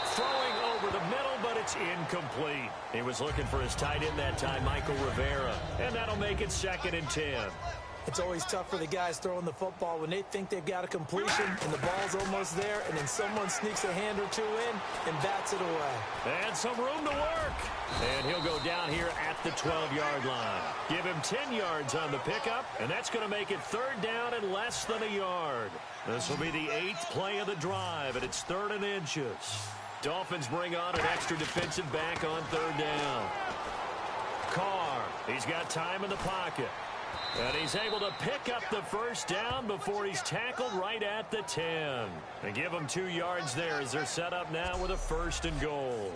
Throwing over the middle, but it's incomplete. He was looking for his tight end that time, Michael Rivera. And that'll make it 2nd and 10. It's always tough for the guys throwing the football when they think they've got a completion and the ball's almost there, and then someone sneaks a hand or two in and bats it away. And some room to work. And he'll go down here at the 12-yard line. Give him 10 yards on the pickup, and that's going to make it 3rd down and less than a yard. This will be the 8th play of the drive, and it's 3rd and inches. Dolphins bring on an extra defensive back on 3rd down. Carr, he's got time in the pocket. And he's able to pick up the 1st down before he's tackled right at the 10. They give him 2 yards there as they're set up now with a 1st and goal.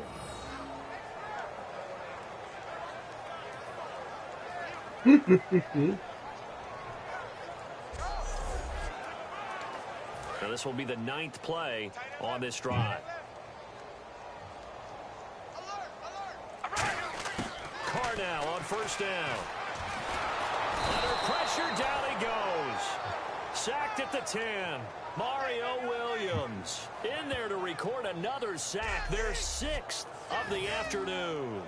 Now this will be the 9th play on this drive. Carr now on 1st down. Under pressure, down he goes. Sacked at the 10. Mario Williams in there to record another sack. Their 6th of the afternoon.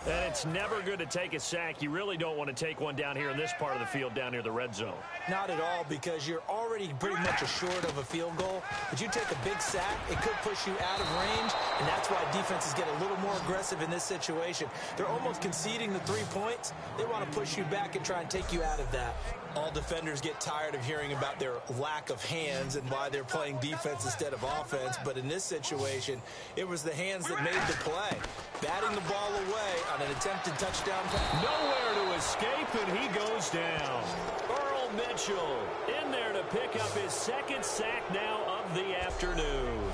And it's never good to take a sack. You really don't want to take one down here in this part of the field, down near the red zone. Not at all, because you're already pretty much assured of a field goal. But you take a big sack, it could push you out of range, and that's why defenses get a little more aggressive in this situation. They're almost conceding the 3 points. They want to push you back and try and take you out of that. All defenders get tired of hearing about their lack of hands and why they're playing defense instead of offense. But in this situation, it was the hands that made the play. Batting the ball away on an attempted touchdown pass. Nowhere to escape, and he goes down. Earl Mitchell in there to pick up his 2nd sack now of the afternoon.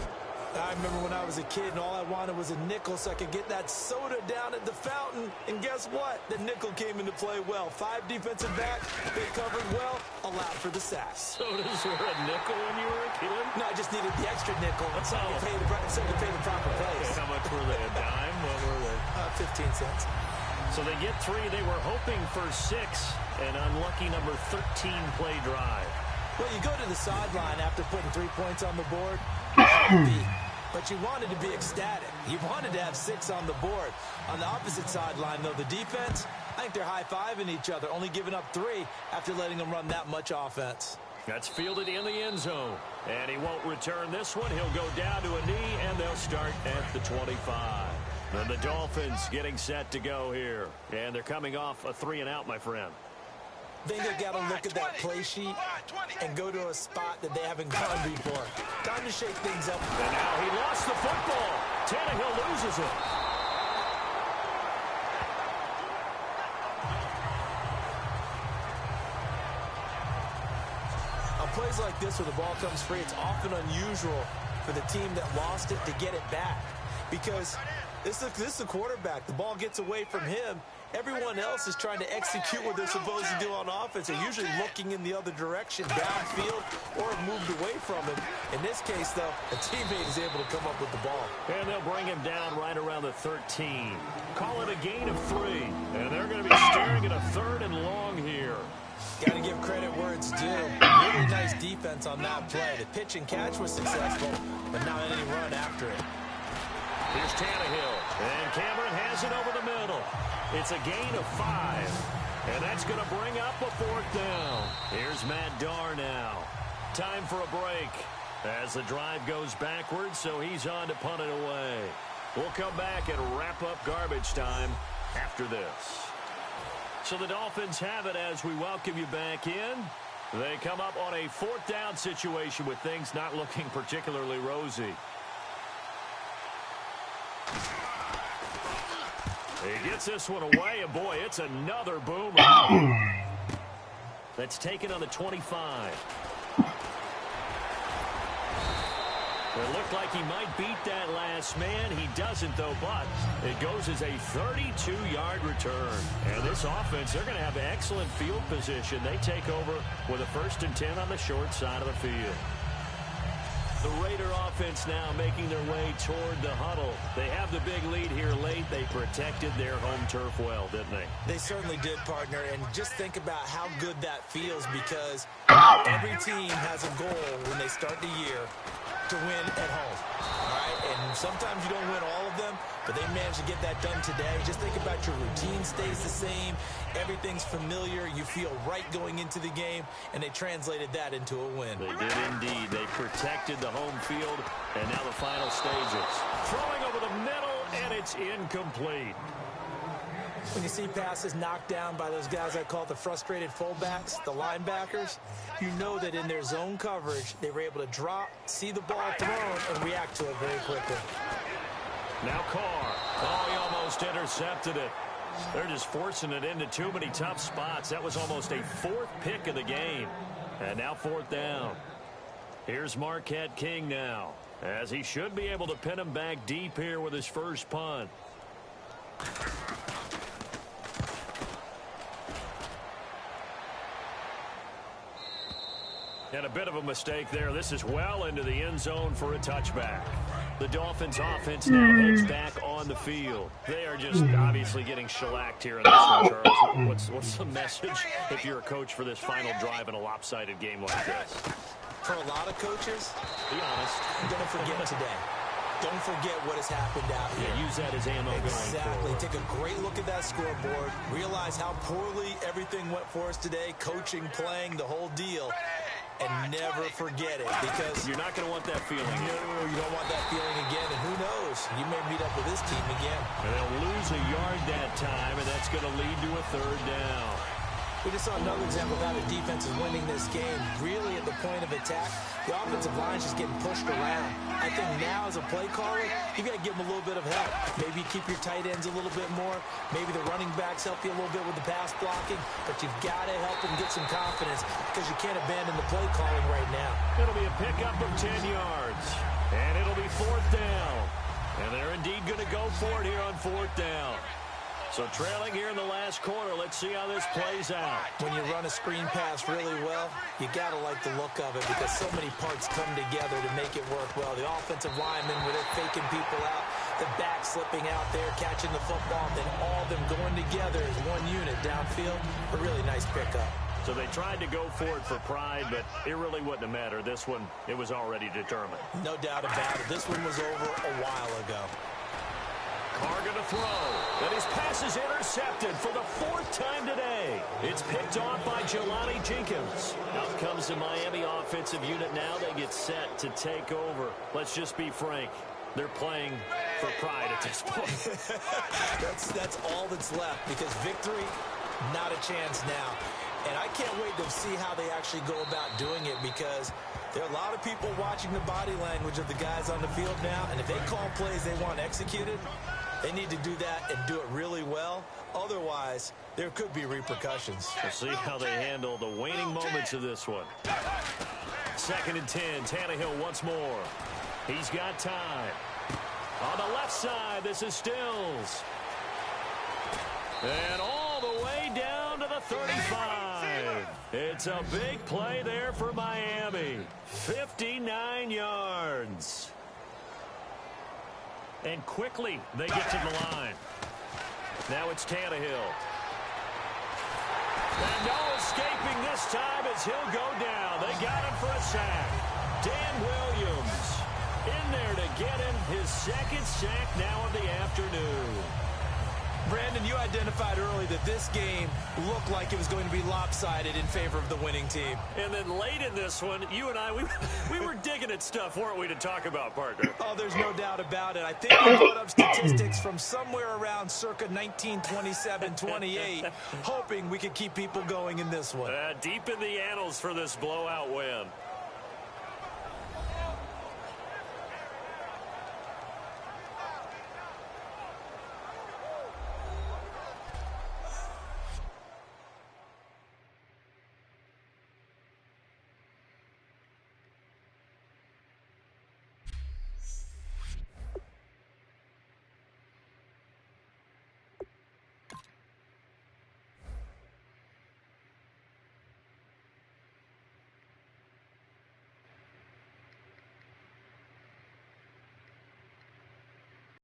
I remember when I was a kid and all I wanted was a nickel so I could get that soda down at the fountain. And guess what? The nickel came into play well. 5 defensive backs, they covered well, allowed for the sacks. Sodas were a nickel when you were a kid? No, I just needed the extra nickel so I could pay the proper price. How much were they? A dime? What were they? 15 cents. So they get 3. They were hoping for 6. An unlucky number 13 play drive. Well, you go to the sideline after putting 3 points on the board. But you wanted to be ecstatic. You wanted to have 6 on the board. On the opposite sideline, though, the defense, I think they're high-fiving each other, only giving up 3 after letting them run that much offense. That's fielded in the end zone. And he won't return this one. He'll go down to a knee, and they'll start at the 25. And the Dolphins getting set to go here. And they're coming off a 3-and-out, my friend. I think they've got to look at that play sheet and go to a spot that they haven't gone before. Time to shake things up. And now he lost the football. Tannehill loses it. plays like this where the ball comes free, it's often unusual for the team that lost it to get it back. Because this is the quarterback. The ball gets away from him. Everyone else is trying to execute what they're supposed to do on offense. They're usually looking in the other direction, downfield, or moved away from him. In this case, though, a teammate is able to come up with the ball. And they'll bring him down right around the 13. Call it a gain of 3. And they're going to be staring at a 3rd and long here. Got to give credit where it's due. Really nice defense on that play. The pitch and catch was successful, but not any run after it. Here's Tannehill, and Cameron has it over the middle. It's a gain of 5, and that's going to bring up a 4th down. Here's Matt Darr now. Time for a break as the drive goes backwards, so he's on to punt it away. We'll come back and wrap up garbage time after this. So the Dolphins have it as we welcome you back in. They come up on a 4th down situation with things not looking particularly rosy. He gets this one away, and boy, it's another boomer. That's taken on the 25. It looked like he might beat that last man. He doesn't, though, but it goes as a 32-yard return. And this offense, they're going to have excellent field position. They take over with a 1st and 10 on the short side of the field. The Raider offense now making their way toward the huddle. They have the big lead here late. They protected their home turf well, didn't they? They certainly did, partner. And just think about how good that feels, because every team has a goal when they start the year to win at home. All right? And sometimes you don't win all of them, but they managed to get that done today. Just think about your routine stays the same. Everything's familiar. You feel right going into the game, and they translated that into a win. They did indeed. They protected the home field, and now the final stages. Throwing over the middle, and it's incomplete. When you see passes knocked down by those guys I call the frustrated fullbacks, the linebackers, you know that in their zone coverage, they were able to drop, see the ball thrown, and react to it very quickly. Now Carr. Oh, he almost intercepted it. They're just forcing it into too many tough spots. That was almost a 4th pick of the game. And now 4th down. Here's Marquette King now, as he should be able to pin him back deep here with his first punt. And a bit of a mistake there. This is well into the end zone for a touchback. The Dolphins offense now heads back on the field. They are just obviously getting shellacked here in this one, Charles. What's the message if you're a coach for this final drive in a lopsided game like this? For a lot of coaches, be honest, don't forget today. Don't forget what has happened out here. Yeah, use that as ammo going forward. Take a great look at that scoreboard. Realize how poorly everything went for us today. Coaching, playing, the whole deal. And never forget it, because you're not going to want that feeling. No, you don't want that feeling again. And who knows? You may meet up with this team again. And they'll lose a yard that time, and that's going to lead to a 3rd down. We just saw another example of how the defense is winning this game. Really at the point of attack, the offensive line is just getting pushed around. I think now as a play caller, you got to give them a little bit of help. Maybe keep your tight ends a little bit more. Maybe the running backs help you a little bit with the pass blocking. But you've got to help them get some confidence, because you can't abandon the play calling right now. It'll be a pickup of 10 yards. And it'll be 4th down. And they're indeed going to go for it here on 4th down. So trailing here in the last quarter, let's see how this plays out. When you run a screen pass really well, you got to like the look of it, because so many parts come together to make it work well. The offensive linemen, where they're faking people out, the back slipping out there, catching the football, and then all of them going together as one unit downfield. A really nice pickup. So they tried to go for it for pride, but it really wouldn't have mattered. This one, it was already determined. No doubt about it. This one was over a while ago. Carr going to throw, and his pass is intercepted for the 4th time today. It's picked off by Jelani Jenkins. Out comes the Miami offensive unit now. They get set to take over. Let's just be frank. They're playing for pride at this point. That's all that's left, because victory, not a chance now. And I can't wait to see how they actually go about doing it, because there are a lot of people watching the body language of the guys on the field now, and if they call plays they want executed, They need to do that and do it really well. Otherwise, there could be repercussions. We'll see how they handle the waning moments of this one. 2nd and 10. Tannehill once more. He's got time. On the left side, this is Stills. And all the way down to the 35. It's a big play there for Miami. 59 yards. And quickly, they get to the line. Now it's Tannehill. And no escaping this time as he'll go down. They got him for a sack. Dan Williams in there to get him his 2nd sack now of the afternoon. Brandon, you identified early that this game looked like it was going to be lopsided in favor of the winning team. And then late in this one, you and I, we were digging at stuff, weren't we, to talk about, partner? Oh, there's no doubt about it. I think we put up statistics from somewhere around circa 1927-28, hoping we could keep people going in this one. Deep in the annals for this blowout win.